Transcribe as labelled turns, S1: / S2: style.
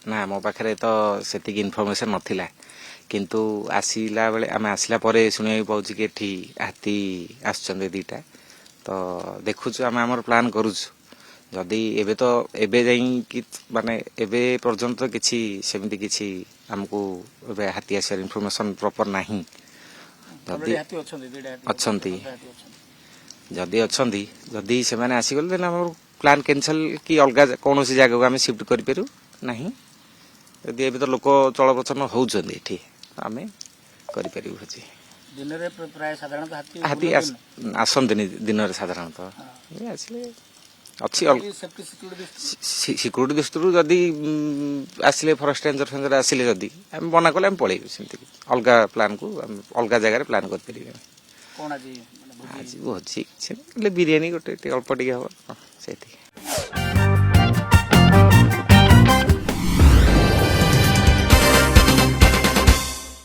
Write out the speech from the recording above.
S1: ना मो पाखे तो सेतिक इनफॉरमेशन नथिला किंतु आसिला बेले आम आसला परे सुनिया पाउछि कि एठी हाथी आछचंदे दीटा तो देखुछु आम हमर प्लान करूछु जदि एबे तो एबे जाई कि माने एबे पर्यंत किछि सेमिति किछि हमकु एबे हाथी आसार इनफॉरमेशन प्रॉपर नाही जदि अछंती जदि अछंती जदि से माने आसी गले देन हमर प्लान कैंसिल कि अलगा कोनोसी जगह को हम शिफ्ट करि पेरु नाही यदि एबे तो लोक चलप्रचलन होउछंदी एठी आमे करि परिबु हछि
S2: दिन रे प्राय साधारणतः
S1: हाथी आसंतनी दिन रे साधारणतः ये आसले अच्छी सिक्यूरीटी दृष्टि जदि आसिले फरेस्ट रेंजर फेंजर आसिले जदि हम बना कले हम पळेबु सेमति अलगा प्लान को अलगा जगह रे प्लान कर परिबे
S2: कोन आज
S1: आज बहुत बिरयानी गोटे अल्प टिके हो सेठी।